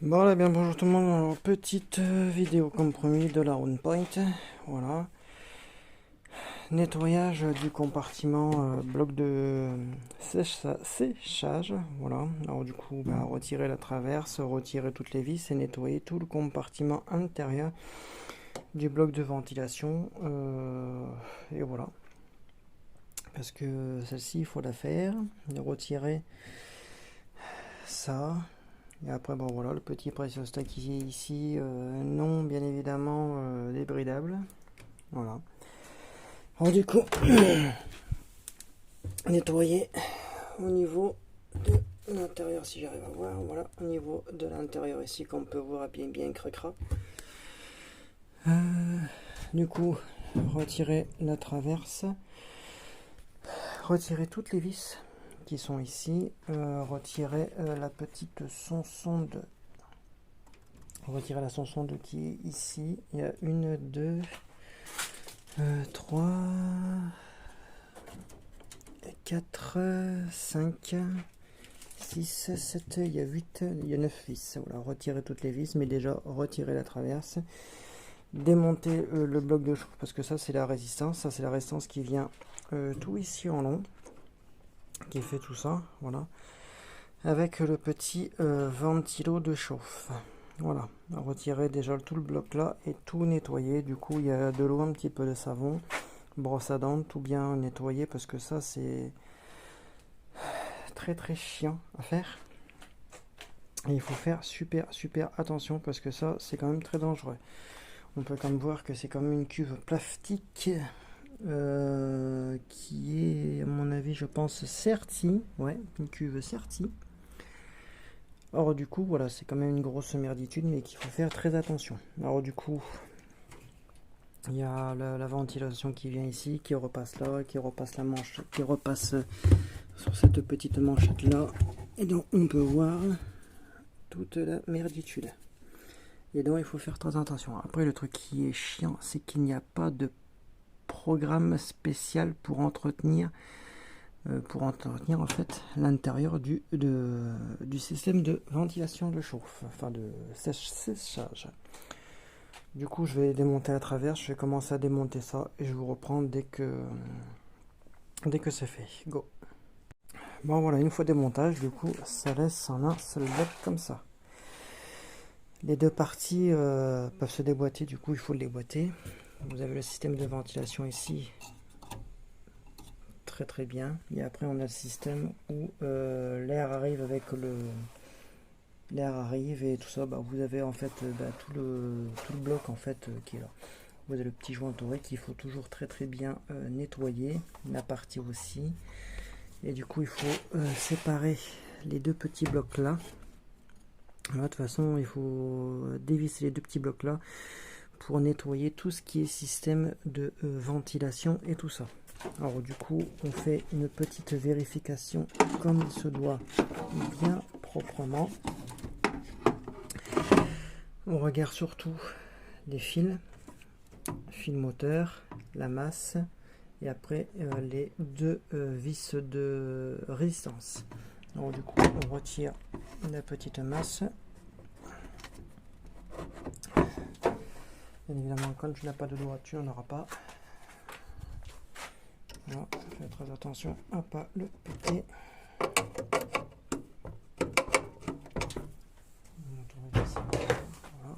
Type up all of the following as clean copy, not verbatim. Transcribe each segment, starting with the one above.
Bon là bien bonjour tout le monde, alors, petite vidéo comme promis de la Round Point, voilà, nettoyage du compartiment bloc de séchage, voilà, alors du coup retirer la traverse, retirer toutes les vis et nettoyer tout le compartiment intérieur du bloc de ventilation, et voilà, parce que celle-ci il faut la faire, retirer ça. Et après, bon voilà, le petit pressostat qui est ici, non bien évidemment débridable. Voilà. Alors du coup, nettoyer au niveau de l'intérieur, si j'arrive à voir, voilà, au niveau de l'intérieur ici, qu'on peut voir bien cracra. Du coup, retirer la traverse, retirer toutes les vis qui sont ici, retirer la petite sonde. Retirer la sonde qui est ici. Il y a une, deux, 3, 4, 5, 6, 7, il y a 8, il y a 9 vis. Voilà, retirer toutes les vis, mais déjà retirer la traverse. Démonter le bloc de chauffe, parce que ça c'est la résistance. Ça c'est la résistance qui vient tout ici en long, qui fait tout ça. Voilà. Avec le petit ventilo de chauffe. Voilà, retirer déjà tout le bloc là et tout nettoyer. Du coup, il y a de l'eau, un petit peu de savon, brosse à dents, tout bien nettoyer parce que ça c'est très chiant à faire. Et il faut faire super attention parce que ça c'est quand même très dangereux. On peut quand même voir que c'est comme une cuve plastique qui est à mon avis je pense Certi. Ouais, une cuve Certi. Or du coup voilà, c'est quand même une grosse merditude mais qu'il faut faire très attention. Alors du coup il y a la ventilation qui vient ici, qui repasse là, qui repasse la manche, qui repasse sur cette petite manchette là. Et donc on peut voir toute la merditude. Et donc il faut faire très attention. Après le truc qui est chiant, c'est qu'il n'y a pas de programme spécial pour entretenir en fait l'intérieur du système de ventilation de chauffe, enfin de séchage. Du coup, je vais démonter la traverse, je vais commencer à démonter ça et je vous reprends dès que c'est fait. Go. Bon voilà, une fois démontage, du coup, ça laisse en un seul bloc comme ça. Les deux parties peuvent se déboîter, du coup, il faut le déboîter. Vous avez le système de ventilation ici, très bien. Et après, on a le système où l'air arrive avec l'air arrive et tout ça. Vous avez en fait tout le bloc en fait qui est là. Vous avez le petit joint toré qu'il faut toujours très bien nettoyer, la partie aussi. Et du coup, il faut séparer les deux petits blocs là. De toute façon, il faut dévisser les deux petits blocs là pour nettoyer tout ce qui est système de ventilation et tout ça. Alors du coup, on fait une petite vérification comme il se doit, bien proprement. On regarde surtout les fils moteur, la masse et après les deux vis de résistance. Alors du coup, on retire la petite masse. Bien évidemment, quand tu n'as pas de doigt, tu n'en auras pas. Voilà, fais très attention à pas le péter. Voilà.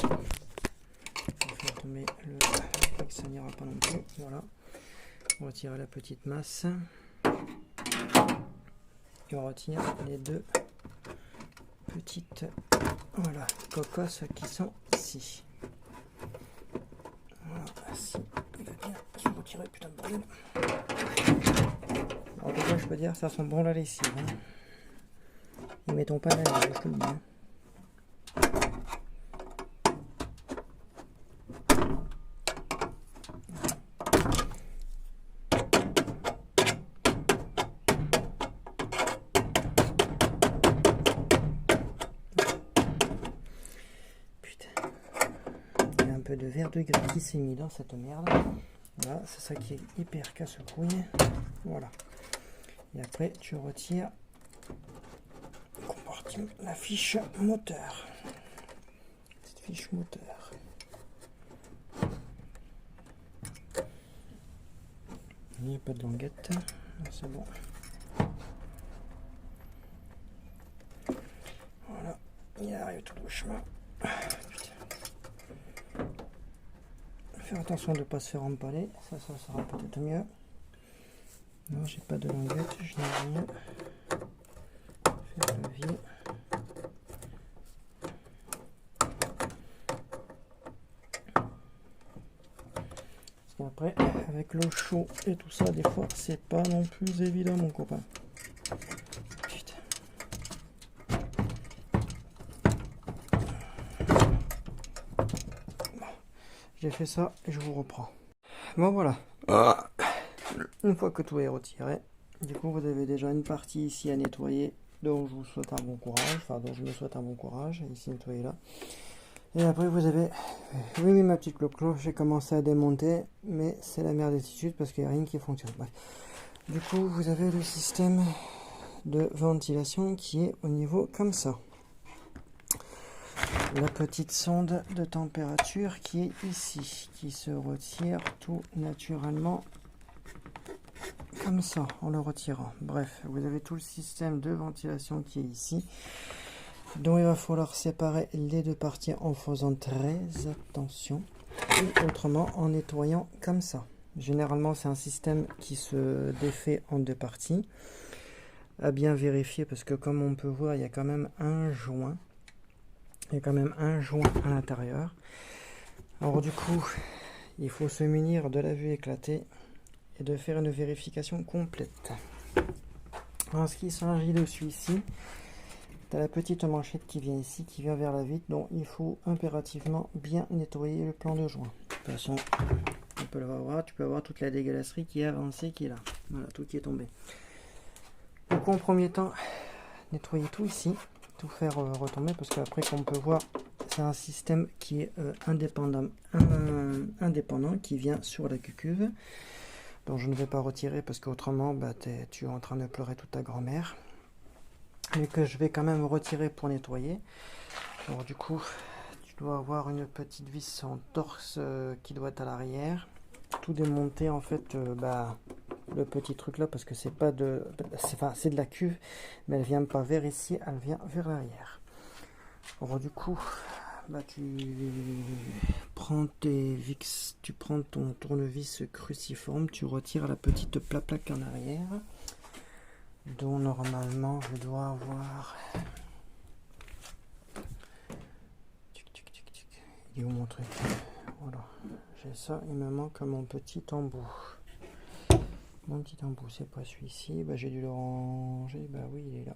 On va faire tomber le que ça n'ira pas non plus. Voilà. On retire la petite masse. Et on retire les deux petites cocosses qui sont ici. Voilà, si il va bien se retirer, putain de bordel. En tout cas, je peux dire, ça sent bon la lessive. Et mettons pas la lessive, je te le dis. De verre de gris qui s'est mis dans cette merde. Voilà, c'est ça qui est hyper casse-couille. Voilà. Et après, tu retires le compartiment la fiche moteur. Cette fiche moteur. Il n'y a pas de languette, c'est bon. Voilà, il arrive tout doucement. Faire attention de ne pas se faire empaler, ça sera peut-être mieux. Non, j'ai pas de languette, je n'ai rien. Faire levier. Parce qu'après, avec l'eau chaude et tout ça, des fois, c'est pas non plus évident, mon copain. Putain. Bon, j'ai fait ça et je vous reprends. Bon, voilà. Une fois que tout est retiré, du coup vous avez déjà une partie ici à nettoyer, donc je vous souhaite un bon courage, enfin donc je me souhaite un bon courage, ici nettoyer là. Et après vous avez, oui ma petite clope, j'ai commencé à démonter, mais c'est la merde d'attitude parce qu'il n'y a rien qui fonctionne. Bref. Du coup vous avez le système de ventilation qui est au niveau comme ça. La petite sonde de température qui est ici, qui se retire tout naturellement. Comme ça, en le retirant. Bref, vous avez tout le système de ventilation qui est ici, dont il va falloir séparer les deux parties en faisant très attention, et autrement en nettoyant comme ça. Généralement, c'est un système qui se défait en deux parties. À bien vérifier, parce que comme on peut voir, il y a quand même un joint. Il y a quand même un joint à l'intérieur. Alors du coup, il faut se munir de la vue éclatée et de faire une vérification complète. En ce qui s'agit de celui-ci, tu as la petite manchette qui vient ici, qui vient vers la vitre, donc il faut impérativement bien nettoyer le plan de joint. De toute façon, on peut le voir, tu peux avoir toute la dégueulasserie qui est avancée, qui est là. Voilà, tout qui est tombé. Donc en premier temps, nettoyer tout ici, tout faire retomber, parce qu'après, comme on peut voir, c'est un système qui est indépendant, qui vient sur la cucuve. Donc je ne vais pas retirer parce qu'autrement tu es en train de pleurer toute ta grand-mère, mais que je vais quand même retirer pour nettoyer. Alors du coup tu dois avoir une petite vis en torse qui doit être à l'arrière, tout démonter en fait, le petit truc là, parce que c'est pas de, c'est de la cuve, mais elle vient pas vers ici, elle vient vers l'arrière. Alors du coup tu prends tes vis, tu prends ton tournevis cruciforme, tu retires la petite plaque en arrière, dont normalement je dois avoir. Il est où mon truc? Voilà, j'ai ça, il me manque mon petit embout. Mon petit embout, c'est pas celui-ci, j'ai dû le ranger, oui il est là.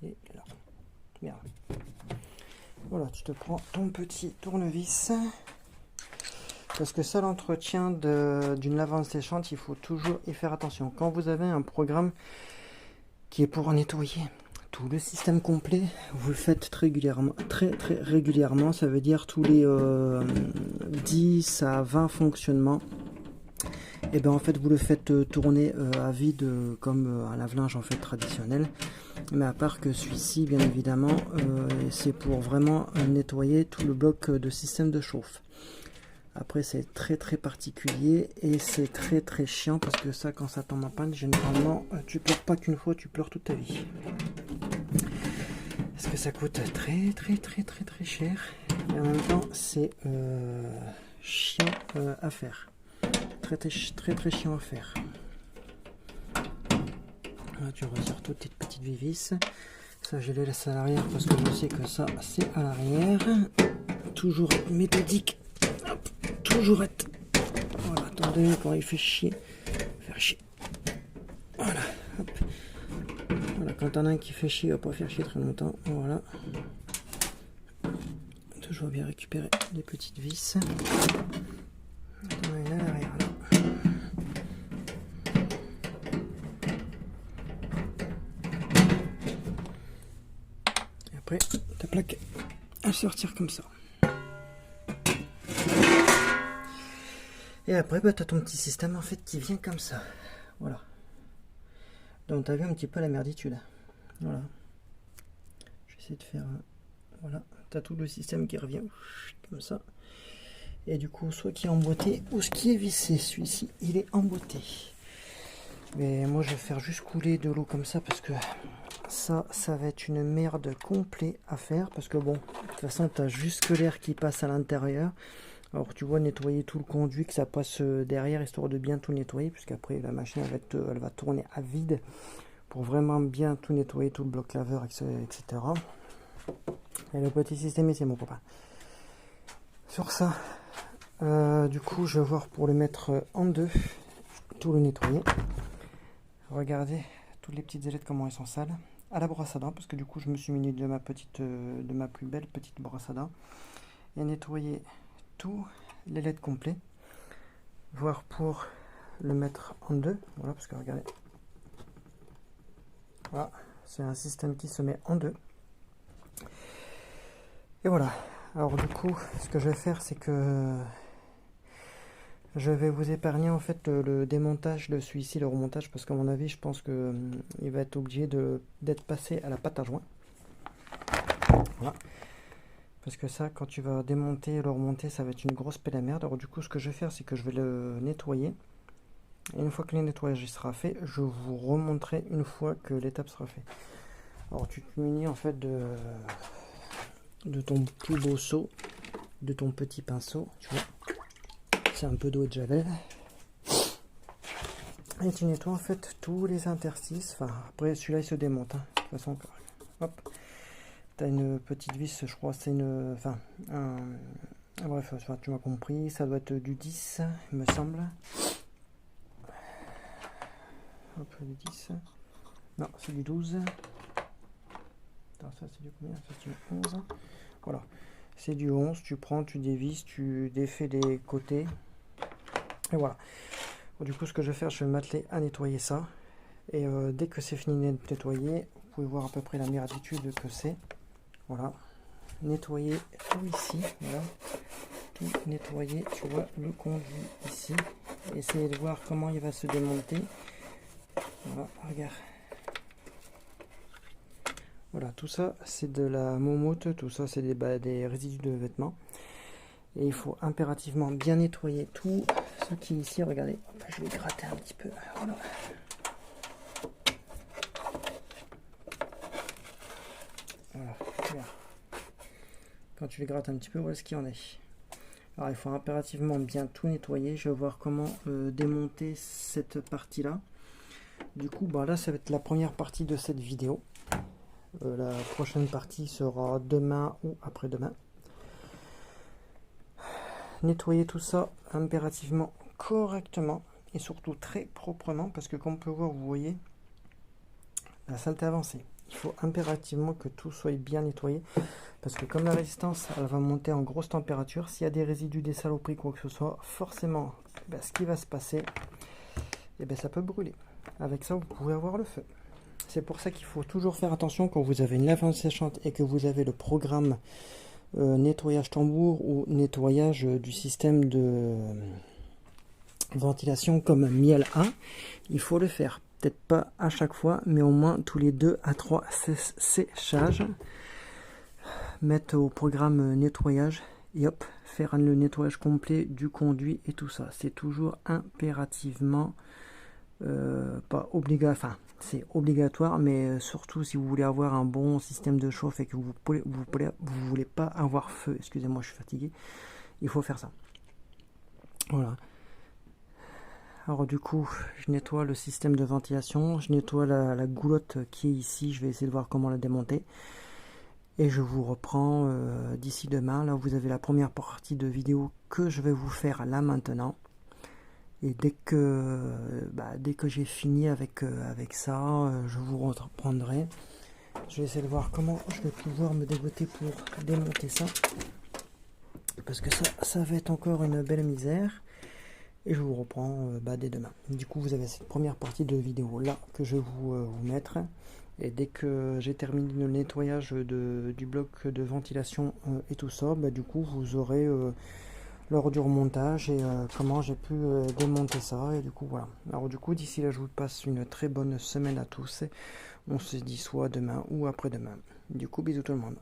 Il est là. Merde. Voilà, tu te prends ton petit tournevis, parce que ça, l'entretien d'une lavande séchante, il faut toujours y faire attention. Quand vous avez un programme qui est pour nettoyer tout le système complet, vous le faites très régulièrement, ça veut dire tous les 10 à 20 fonctionnements. Et en fait vous le faites tourner à vide comme un lave-linge en fait traditionnel, mais à part que celui-ci bien évidemment c'est pour vraiment nettoyer tout le bloc de système de chauffe. Après c'est très particulier et c'est très chiant, parce que ça, quand ça tombe en panne, généralement tu pleures pas qu'une fois, tu pleures toute ta vie, parce que ça coûte très cher, et en même temps c'est chiant à faire. Très chiant à faire. Là, tu retires toutes tes petites vis. Ça, je les laisse à l'arrière parce que je sais que ça, c'est à l'arrière. Toujours méthodique. Hop, toujours être. Voilà, attendez, quand il fait chier. Faire chier. Voilà, hop. Voilà, quand on a un qui fait chier, il va pas faire chier très longtemps. Voilà. Toujours bien récupérer les petites vis. On a une à l'arrière là. Après, ta plaque, elle sortir comme ça. Et après, tu as ton petit système en fait qui vient comme ça. Voilà. Donc tu as vu un petit peu la merditude. Voilà. essayer de faire voilà, tu as tout le système qui revient comme ça. Et du coup, soit qui est emboîté ou ce qui est vissé. Celui-ci, il est emboîté. Mais moi, je vais faire juste couler de l'eau comme ça parce que ça va être une merde complète à faire. Parce que bon, de toute façon, tu as juste que l'air qui passe à l'intérieur. Alors, tu vois, nettoyer tout le conduit, que ça passe derrière, histoire de bien tout nettoyer. Puisqu'après, la machine, elle va tourner à vide pour vraiment bien tout nettoyer, tout le bloc laveur, etc. Et le petit système ici, mon copain. Sur ça, du coup, je vais voir pour le mettre en deux, tout le nettoyer. Regardez toutes les petites ailettes comment elles sont sales. À la brosse à dents, parce que du coup, je me suis muni de ma plus belle petite brosse à dents. Et nettoyer tout l'ailette complet. Voir pour le mettre en deux. Voilà, parce que regardez. Voilà, c'est un système qui se met en deux. Et voilà. Alors du coup, ce que je vais faire, c'est que je vais vous épargner en fait le démontage de celui-ci, le remontage, parce qu'à mon avis, je pense que il va être obligé d'être passé à la pâte à joint. Voilà. Parce que ça, quand tu vas démonter et le remonter, ça va être une grosse pelle à merde. Alors du coup, ce que je vais faire, c'est que je vais le nettoyer. Et une fois que le nettoyage sera fait, je vous remonterai une fois que l'étape sera faite. Alors tu te munis en fait de ton plus beau seau, de ton petit pinceau, tu vois. C'est un peu d'eau et de javel. Et tu nettoies en fait tous les interstices. Enfin, après celui-là il se démonte. Hein. De toute façon, hop. Tu as une petite vis, je crois, c'est une. Enfin, bref, tu m'as compris. Ça doit être du 10, il me semble. Hop, du 10. Non, c'est du 12. Attends, ça c'est du combien? Ça c'est du 11. Voilà. C'est du 11. Tu prends, tu dévisses, tu défais les côtés. Et voilà. Bon, du coup, ce que je vais faire, je vais m'atteler à nettoyer ça. Et dès que c'est fini de nettoyer, vous pouvez voir à peu près la merditude que c'est. Voilà. Nettoyer tout ici. Voilà. Tout nettoyer, tu vois, le conduit ici. Essayez de voir comment il va se démonter. Voilà, regarde. Voilà, tout ça, c'est de la moumoute. Tout ça, c'est des résidus de vêtements. Et il faut impérativement bien nettoyer tout ce qui est ici. Regardez, je vais gratter un petit peu. Voilà. Voilà, regarde. Quand tu les grattes un petit peu, voilà ce qu'il en est. Alors il faut impérativement bien tout nettoyer. Je vais voir comment démonter cette partie là. Du coup, bah là ça va être la première partie de cette vidéo. La prochaine partie sera demain ou après-demain. Nettoyer tout ça impérativement correctement et surtout très proprement, parce que comme on peut voir, vous voyez, la saleté avancée. Il faut impérativement que tout soit bien nettoyé, parce que comme la résistance elle va monter en grosse température, s'il y a des résidus, des saloperies, quoi que ce soit, forcément ce qui va se passer, ça peut brûler. Avec ça vous pouvez avoir le feu. C'est pour ça qu'il faut toujours faire attention quand vous avez une lave séchante et que vous avez le programme nettoyage tambour ou nettoyage du système de ventilation comme Miele A. Il faut le faire, peut-être pas à chaque fois, mais au moins tous les 2 à 3 séchages. Mettre au programme nettoyage et hop, faire le nettoyage complet du conduit et tout ça. C'est toujours impérativement pas obligatoire, enfin c'est obligatoire, mais surtout si vous voulez avoir un bon système de chauffe et que vous voulez pas avoir feu, excusez-moi je suis fatigué, il faut faire ça. Voilà. Alors du coup je nettoie le système de ventilation, je nettoie la goulotte qui est ici, je vais essayer de voir comment la démonter. Et je vous reprends d'ici demain. Là vous avez la première partie de vidéo que je vais vous faire là maintenant. Et dès que j'ai fini avec ça, je vous reprendrai. Je vais essayer de voir comment je vais pouvoir me dégoter pour démonter ça. Parce que ça va être encore une belle misère. Et je vous reprends dès demain. Du coup vous avez cette première partie de vidéo là que je vais vous mettre. Et dès que j'ai terminé le nettoyage du bloc de ventilation et tout ça, du coup vous aurez lors du remontage et comment j'ai pu démonter ça. Et du coup, voilà. Alors du coup, d'ici là, je vous passe une très bonne semaine à tous. On se dit soit demain ou après-demain. Du coup, bisous tout le monde.